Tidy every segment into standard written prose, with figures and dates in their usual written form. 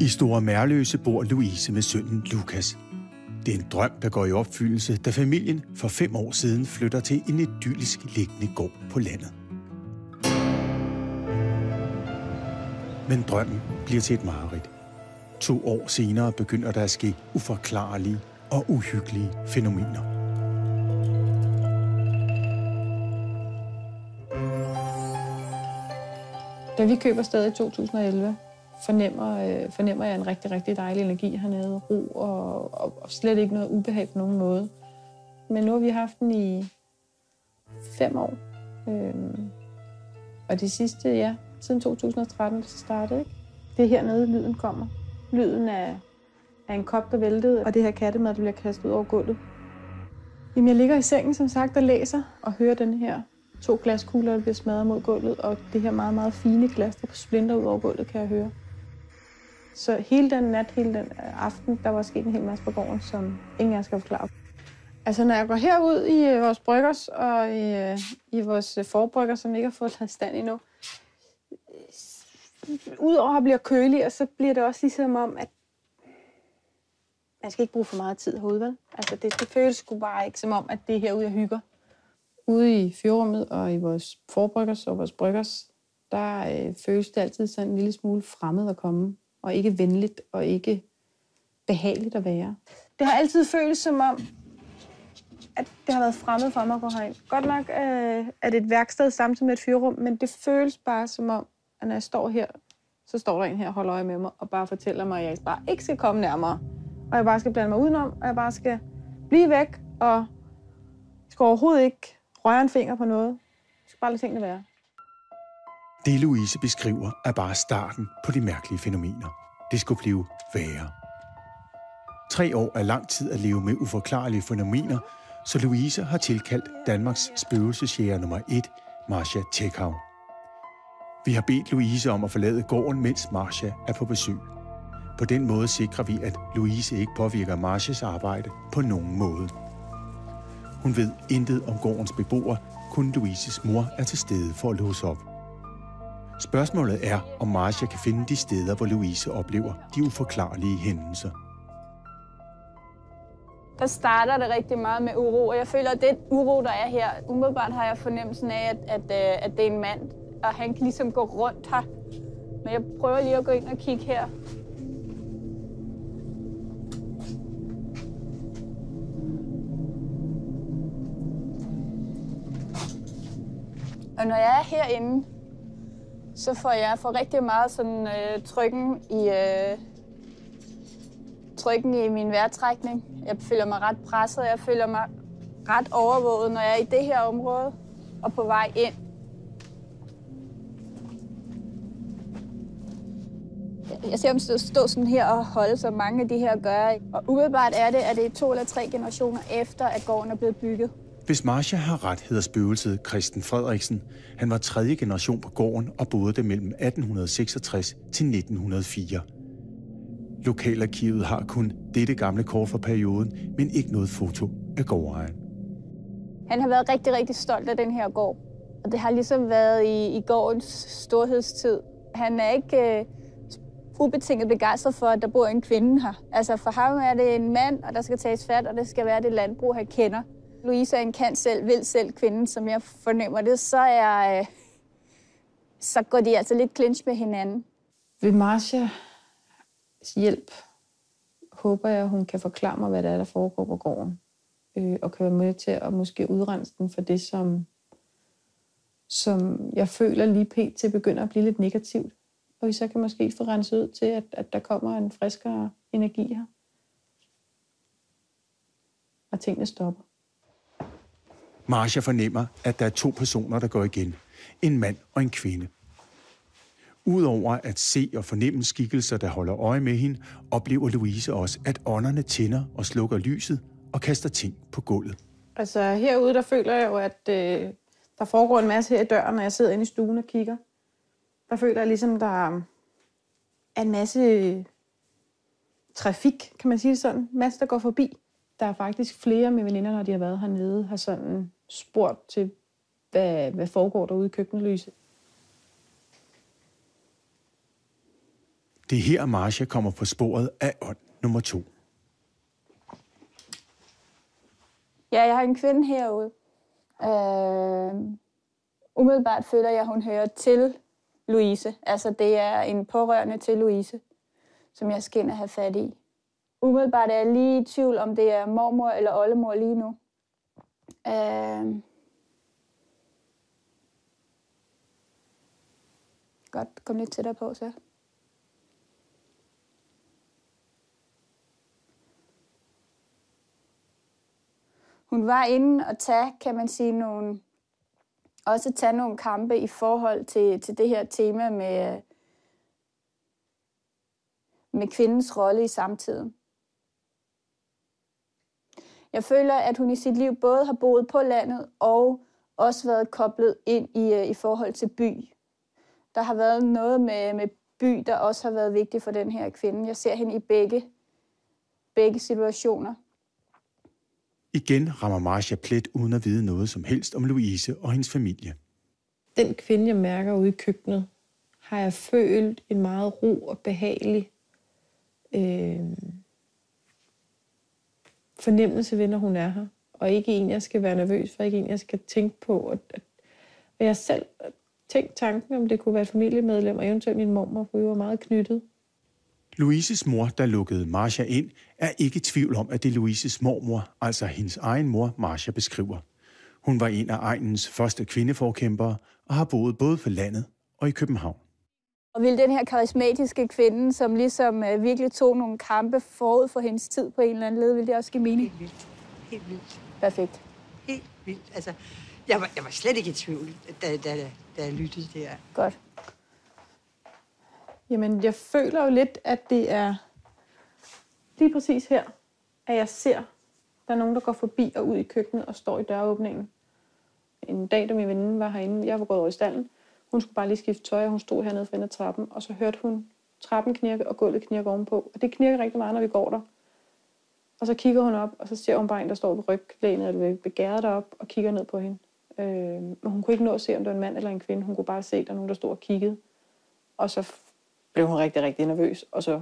I Store Merløse bor Louise med sønnen Lukas. Det er en drøm, der går i opfyldelse, da familien for 5 år siden flytter til en idyllisk liggende gård på landet. Men drømmen bliver til et mareridt. 2 år senere begynder der at ske uforklarlige og uhyggelige fænomener. Da vi køber stedet i 2011, fornemmer jeg en rigtig, rigtig dejlig energi hernede. Ro og slet ikke noget ubehag på nogen måde. Men nu har vi haft den i 5 år. Og det sidste, siden 2013, det startede, ikke? Det er hernede, lyden kommer. Lyden af en kop, der væltede, og det her kattemad, der bliver kastet ud over gulvet. Jamen, jeg ligger i sengen, som sagt, og læser og hører den her 2 glaskugler, der bliver smadret mod gulvet, og det her meget, meget fine glas, der splinter ud over gulvet, kan jeg høre. Så hele den nat, hele den aften, der var sket en hel masse på gården, som ingen af jer skal forklare. Altså, når jeg går herud i vores bryggers og i vores forbrygger, som ikke har fået lavet stand endnu, udover at blive kølig, og så bliver det også ligesom om, at man skal ikke bruge for meget tid herude, vel? Altså, det føles sgu bare ikke som om, at det er herude, jeg hygger. Ude i fyrrummet og i vores forbryggers og vores bryggers, der føles det altid sådan en lille smule fremmed at komme, og ikke venligt og ikke behageligt at være. Det har altid føltes som om, at det har været fremmed for mig at gå herind. Godt nok er det et værksted samtidig med et fyrrum, men det føles bare som om, at når jeg står her, så står der en her og holder øje med mig og bare fortæller mig, at jeg bare ikke skal komme nærmere. Og jeg bare skal blande mig udenom, og jeg bare skal blive væk, og jeg skal overhovedet ikke røre en finger på noget. Jeg skal bare lade tingene være. Det Louise beskriver er bare starten på de mærkelige fænomener. Det skulle blive værre. 3 år er lang tid at leve med uforklarlige fænomener, så Louise har tilkaldt Danmarks spøgelsesjæger nummer 1, Marcia Tjekhav. Vi har bedt Louise om at forlade gården, mens Marcia er på besøg. På den måde sikrer vi, at Louise ikke påvirker Marcias arbejde på nogen måde. Hun ved intet om gårdens beboere, kun Louises mor er til stede for at låse op. Spørgsmålet er, om Marcia kan finde de steder, hvor Louise oplever de uforklarlige hændelser. Der starter det rigtig meget med uro, og jeg føler, at den uro, der er her, umiddelbart har jeg fornemmelsen af, at det er en mand, og han kan ligesom gå rundt her. Men jeg prøver lige at gå ind og kigge her. Og når jeg er herinde, så får jeg rigtig meget sådan trykken i min vejrtrækning. Jeg føler mig ret presset, jeg føler mig ret overvåget, når jeg er i det her område og på vej ind. Jeg ser dem stå sådan her og holde, som mange af de her gør. Og umiddelbart er det 2 eller 3 generationer efter, at gården er blevet bygget. Hvis Marcia har ret, hedder spøgelset Christen Frederiksen. Han var 3. generation på gården og boede der mellem 1866 til 1904. Lokalarkivet har kun dette gamle kort fra perioden, men ikke noget foto af gårdejeren. Han har været rigtig, rigtig stolt af den her gård. Og det har ligesom været i gårdens storhedstid. Han er ikke ubetinget begejstret for, at der bor en kvinde her. Altså for ham er det en mand, og der skal tages fat, og det skal være det landbrug, han kender. Louise er en kan selv, vil selv kvinde, som jeg fornemmer det, så går de altså lidt clinch med hinanden. Ved Marcias hjælp håber jeg, at hun kan forklare mig, hvad det er, der foregår på gården. Og kan være med til at måske udrense den for det, som jeg føler lige pt. Begynder at blive lidt negativt. Og vi så kan måske få renset ud til, at der kommer en friskere energi her. Og tingene stopper. Marcia fornemmer, at der er 2 personer, der går igen. En mand og en kvinde. Udover at se og fornemme skikkelser, der holder øje med hende, oplever Louise også, at ånderne tænder og slukker lyset og kaster ting på gulvet. Altså herude, der føler jeg jo, at der foregår en masse her i døren, når jeg sidder inde i stuen og kigger. Der føler jeg ligesom, der er en masse trafik, kan man sige det sådan. En masse, der går forbi. Der er faktisk flere af mine veninder, når de har været hernede, har sådan spurgt til, hvad foregår derude i køkkenlyset. Det er her, Marcia kommer på sporet af ånd nummer 2. Ja, jeg har en kvinde herude. Umiddelbart føler jeg, at hun hører til Louise. Altså, det er en pårørende til Louise, som jeg skal ind og have fat i. Umiddelbart er jeg lige i tvivl, om det er mormor eller oldemor lige nu. Godt, kom lidt tættere på, så. Hun var inde og tage, kan man sige, tage nogle kampe i forhold til det her tema med kvindens rolle i samtiden. Jeg føler, at hun i sit liv både har boet på landet og også været koblet ind i forhold til by. Der har været noget med by, der også har været vigtigt for den her kvinde. Jeg ser hende i begge situationer. Igen rammer Marcia plet uden at vide noget som helst om Louise og hendes familie. Den kvinde, jeg mærker ude i køkkenet, har jeg følt en meget ro og behagelig fornemmelse ved, når hun er her. Og ikke en, jeg skal være nervøs for, ikke en, jeg skal tænke på. Og jeg selv tænkt tanken, om det kunne være et familiemedlem, og eventuelt min mormor, for vi var meget knyttet. Louises mor, der lukkede Marcia ind, er ikke i tvivl om, at det er Louises mormor, altså hendes egen mor, Marcia beskriver. Hun var en af egnens første kvindeforkæmpere og har boet både på landet og i København. Og ville den her karismatiske kvinde, som ligesom virkelig tog nogle kampe forud for hendes tid på en eller anden led, ville det også give mening? Helt vildt. Helt vildt. Perfekt. Helt vildt. Altså, jeg var slet ikke i tvivl, da jeg lyttede der. Godt. Jamen, jeg føler jo lidt, at det er lige præcis her, at jeg ser, der er nogen, der går forbi og ud i køkkenet og står i døråbningen. En dag, da min veninde var herinde, jeg var gået over i stallen, hun skulle bare lige skifte tøj, og hun stod hernede for enden af trappen, og så hørte hun trappen knirke og gulvet knirke ovenpå. Og det knirker rigtig meget, når vi går der. Og så kigger hun op, og så ser hun bare en, der står ved ryglænet eller ved gærdet op og kigger ned på hende. Men hun kunne ikke nå at se, om det var en mand eller en kvinde. Hun kunne bare se, at der var nogen, der stod og kiggede. Og så blev hun rigtig, rigtig nervøs, og så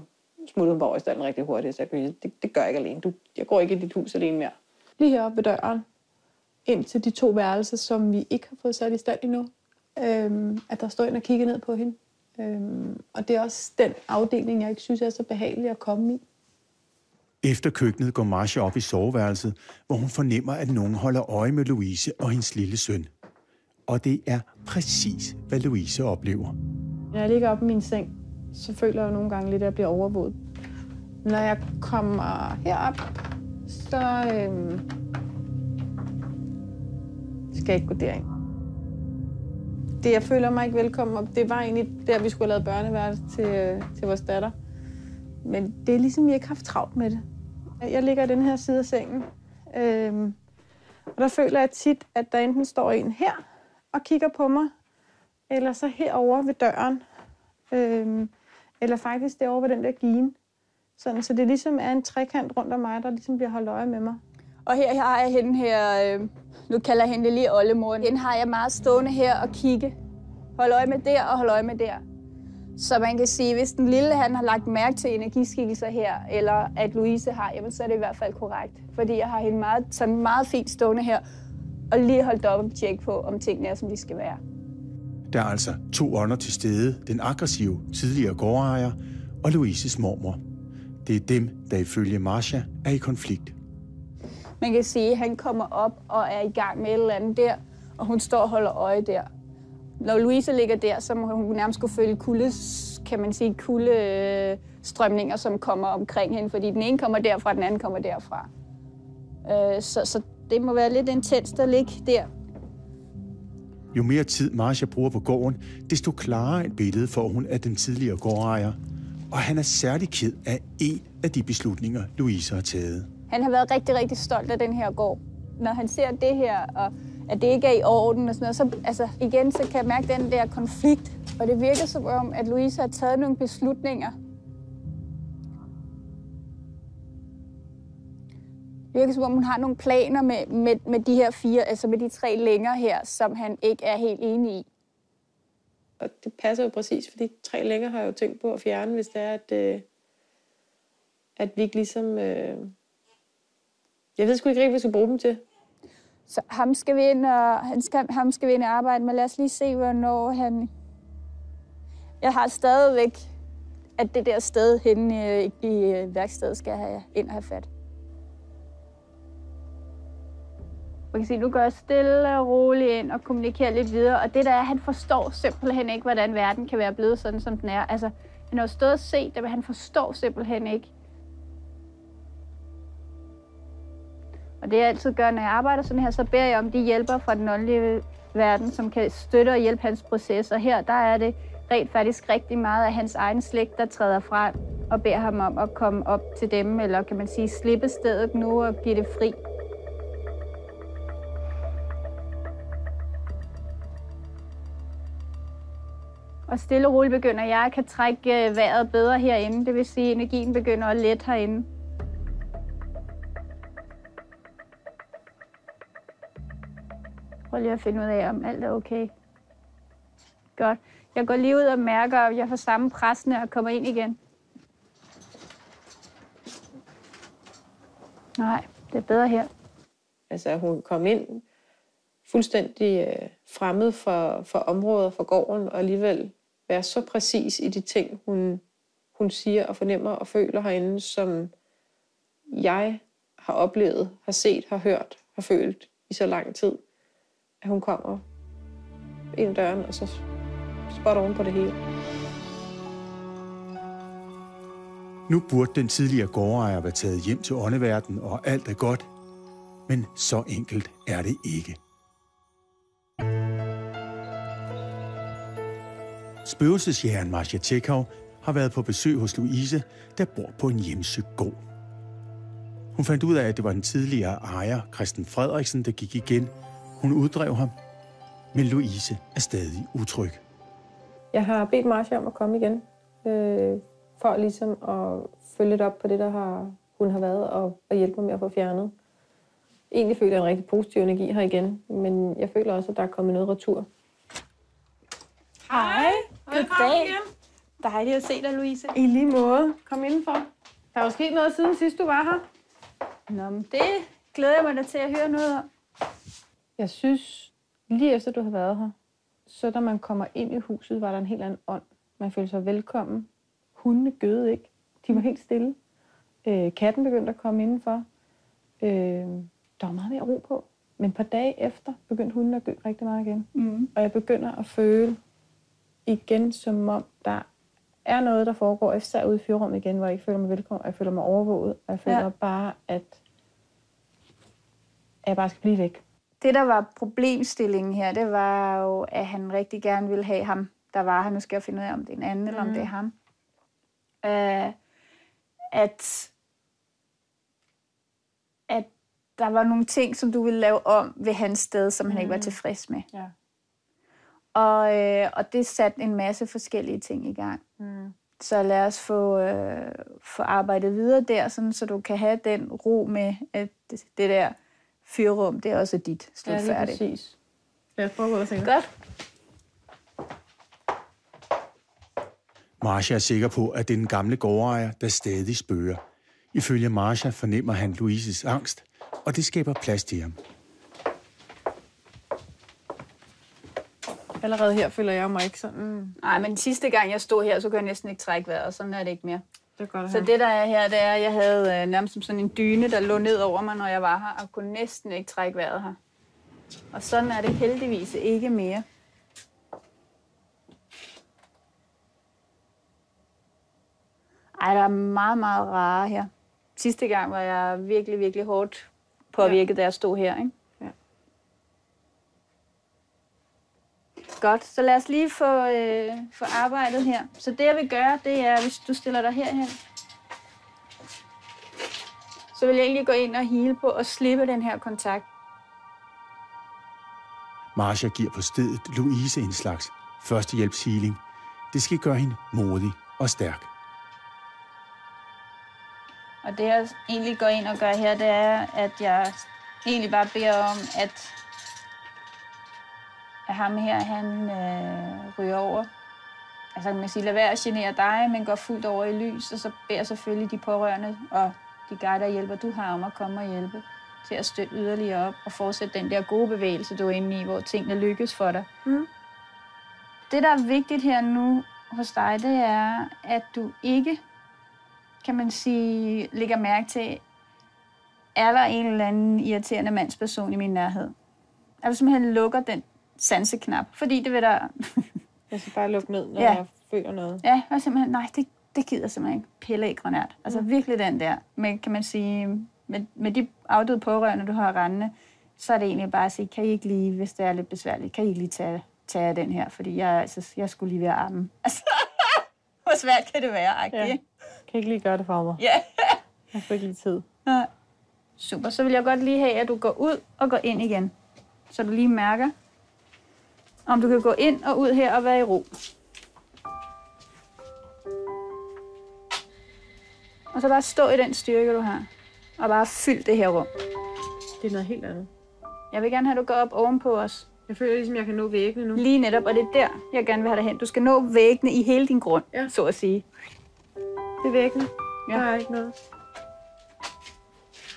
smuttede hun bare over i stallen rigtig hurtigt og sagde, det gør jeg ikke alene. Jeg går ikke i dit hus alene mere. Lige heroppe ved døren, ind til de 2 værelser, som vi ikke har fået sat i stand endnu, at der står en og kigger ned på hende. Og det er også den afdeling, jeg ikke synes er så behagelig at komme i. Efter køkkenet går Marcia op i soveværelset, hvor hun fornemmer, at nogen holder øje med Louise og hendes lille søn. Og det er præcis, hvad Louise oplever. Når jeg ligger oppe i min seng, så føler jeg nogle gange lidt, at jeg bliver overvåget. Når jeg kommer herop, så skal jeg ikke gå derind. Jeg føler mig ikke velkommen, og det var egentlig der, vi skulle have lavet børneværelse til vores datter. Men det er ligesom, jeg ikke har haft travlt med det. Jeg ligger i den her side af sengen, og der føler jeg tit, at der enten står en her og kigger på mig, eller så herovre ved døren, eller faktisk derovre ved den der gine. Sådan, så det ligesom er en trekant rundt om mig, der ligesom bliver holdt øje med mig. Og her har jeg hende her, nu kalder jeg hende lige oldemoren. Hende har jeg meget stående her og kigge. Hold øje med der og hold øje med der. Så man kan sige, hvis den lille han har lagt mærke til energiskikkelser her, eller at Louise har, jamen, så er det i hvert fald korrekt. Fordi jeg har hende meget fint stående her, og lige holdt op og tjekke på, om tingene er, som de skal være. Der er altså 2 ånder til stede, den aggressive tidligere gårdejer og Louises mormor. Det er dem, der ifølge Marcia er i konflikt. Man kan sige, at han kommer op og er i gang med et eller andet der, og hun står og holder øje der. Når Louise ligger der, så må hun nærmest kunne følge kuldestrømninger, som kommer omkring hende, fordi den ene kommer derfra, den anden kommer derfra. Så det må være lidt intenst at ligge der. Jo mere tid Marcia bruger på gården, desto klarere et billede får hun af den tidligere gårdejer. Og han er særlig ked af en af de beslutninger, Louise har taget. Han har været rigtig, rigtig stolt af den her gård. Når han ser det her, og at det ikke er i orden og sådan noget, så igen så kan jeg mærke den der konflikt. Og det virker som om, at Louise har taget nogle beslutninger. Det virker som om, hun har nogle planer med de her 4, altså med de 3 længer her, som han ikke er helt enig i. Og det passer jo præcis, fordi 3 længer har jeg jo tænkt på at fjerne, hvis det er, at vi ikke ligesom... Jeg ved sgu ikke rigtig, hvad vi skal bruge dem til. Så ham skal vi ind og arbejde med. Lad os lige se, hvornår han... Jeg har stadigvæk, at det der sted henne i værkstedet skal jeg ind og have fat. Man kan sige, nu går jeg stille og roligt ind og kommunikerer lidt videre. Og det der er, han forstår simpelthen ikke, hvordan verden kan være blevet sådan, som den er. Altså, han har jo stået og set det, men han forstår simpelthen ikke. Og det jeg altid gør, når jeg arbejder sådan her, så beder jeg om de hjælper fra den åndelige verden, som kan støtte og hjælpe hans proces. Og her, der er det rent faktisk rigtig meget af hans egen slægt, der træder frem og beder ham om at komme op til dem, eller kan man sige, slippe stedet nu og give det fri. Og stille og roligt begynder jeg kan trække vejret bedre herinde, det vil sige, at energien begynder at lette herinde. Prøv lige at finde ud af, om alt er okay. Godt. Jeg går lige ud og mærker, at jeg får samme pressende og kommer ind igen. Nej, det er bedre her. Altså, hun kom ind fuldstændig fremmed for området, for gården, og alligevel være så præcis i de ting, hun siger og fornemmer og føler herinde, som jeg har oplevet, har set, har hørt, har følt i så lang tid. At hun kommer ind døren, og så spotter hun på det hele. Nu burde den tidligere gårdejer være taget hjem til åndeverden, og alt er godt. Men så enkelt er det ikke. Spøgelsesjægeren Marcia Tjekov har været på besøg hos Louise, der bor på en hjemsøgt gård. Hun fandt ud af, at det var den tidligere ejer, Christen Frederiksen, der gik igen. Hun uddrev ham, men Louise er stadig utryg. Jeg har bedt Marcia om at komme igen, for ligesom at følge lidt op på det, hun har været, og hjælpe mig med at få fjernet. Egentlig føler jeg en rigtig positiv energi her igen, men jeg føler også, at der er kommet noget retur. Hej. Goddag. Dejligt at se dig, Louise. I lige måde. Kom indenfor. Der er jo sket noget siden sidst, du var her. Nå, men det glæder jeg mig da til at høre noget om. Jeg synes, lige efter du har været her, så da man kommer ind i huset, var der en helt anden ånd. Man følte sig velkommen. Hundene gøede ikke. De var helt stille. Katten begyndte at komme indenfor. Der var meget mere ro på. Men et par dage efter begyndte hundene at gø rigtig meget igen. Mm. Og jeg begynder at føle igen, som om der er noget, der foregår, især ude i fyrrummet igen, hvor jeg ikke føler mig velkommen, og jeg føler mig overvåget, og jeg føler bare, at jeg bare skal blive væk. Det, der var problemstillingen her, det var jo, at han rigtig gerne ville have ham, der var her. Nu skal jeg finde ud af, om det er en anden, eller om det er ham. At der var nogle ting, som du ville lave om ved hans sted, som han ikke var tilfreds med. Ja. Og det satte en masse forskellige ting i gang. Så lad os få arbejdet videre der, sådan, så du kan have den ro med, at det der fyrrum, det er også dit slutfærdigt. Ja, det er præcis. Lad os prøve at tænke. Godt. Marcia er sikker på, at det er den gamle gårdejer, der stadig spøger. Ifølge Marcia fornemmer han Louises angst, og det skaber plads til ham. Allerede her føler jeg mig ikke sådan... Nej, men sidste gang jeg stod her, så kunne jeg næsten ikke trække vejret, og sådan er det ikke mere. Det er godt at Så høre. det der er her, det er, at jeg havde nærmest som sådan en dyne, der lå ned over mig, når jeg var her, og kunne næsten ikke trække vejret her. Og sådan er det heldigvis ikke mere. Ej, der er meget, meget rare her. Sidste gang var jeg virkelig, virkelig hårdt påvirket, da jeg stod her, ikke? Ja. Godt, så lad os lige få arbejdet her. Så det, jeg vil gøre, det er, hvis du stiller dig herhen, så vil jeg egentlig gå ind og heale på og slippe den her kontakt. Marcia giver på stedet Louise en slags førstehjælpshealing. Det skal gøre hende modig og stærk. Og det, jeg egentlig går ind og gør her, det er, at jeg egentlig bare beder om, at at ham her, han ryger over. Altså man kan sige, lad være at genere dig, men går fuldt over i lys, og så beder selvfølgelig de pårørende og de guider og hjælper, du har om at komme og hjælpe til at støtte yderligere op og fortsætte den der gode bevægelse, du er inde i, hvor tingene lykkes for dig. Mm. Det, der er vigtigt her nu hos dig, det er, at du ikke, kan man sige, lægger mærke til, er der en eller anden irriterende mandsperson i min nærhed? At du simpelthen lukker den sanseknap, fordi det vil der... Jeg skal bare lukke ned, når jeg føler noget. Ja, og simpelthen, nej, det gider simpelthen ikke. Pille ikke grønært. Altså virkelig den der, med, kan man sige, med de afdøde pårørende, du har rendende, så er det egentlig bare at sige, kan I ikke lige, hvis det er lidt besværligt, kan I ikke lige tage den her, fordi jeg skulle lige være armen. Altså, hvor svært kan det være, agtigt? Ja. Kan I ikke lige gøre det for mig? Ja. Jeg får ikke lige tid. Ja. Super, så vil jeg godt lige have, at du går ud og går ind igen. Så du lige mærker, om du kan gå ind og ud her og være i ro. Og så bare stå i den styrke, du har. Og bare fyld det her rum. Det er noget helt andet. Jeg vil gerne have, at du går op ovenpå os. Jeg føler ligesom, jeg kan nå væggene nu. Lige netop, og det er der, jeg gerne vil have dig hen. Du skal nå væggene i hele din grund, så at sige. Det er væggene. Ja. Der er ikke noget.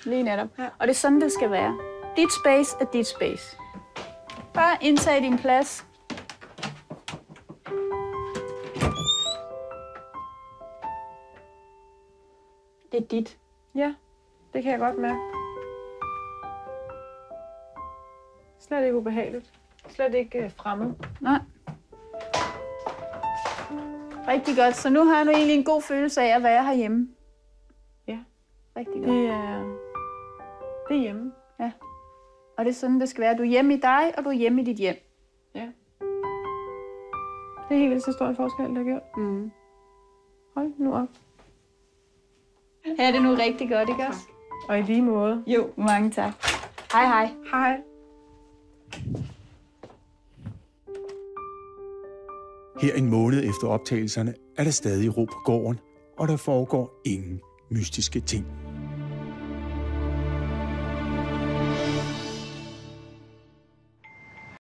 Lige netop. Ja. Og det er sådan, det skal være. Dit space er dit space. Bare indtag din plads. Det er dit. Ja, det kan jeg godt mærke. Slet ikke ubehageligt. Slet ikke fremmed. Nej. Rigtig godt. Så nu har du egentlig en god følelse af at være herhjemme. Ja. Rigtig godt. Det er hjemme. Ja. Og det er sådan, det skal være. Du er hjemme i dig, og du er hjemme i dit hjem. Ja. Det er helt vildt så stor en forskel, der har gjort. Mm. Hold nu op. Ja, det er nu rigtig godt, ikke også? Og i lige måde. Jo, mange tak. Hej, hej. Hej. Her en måned efter optagelserne er der stadig ro på gården, og der foregår ingen mystiske ting.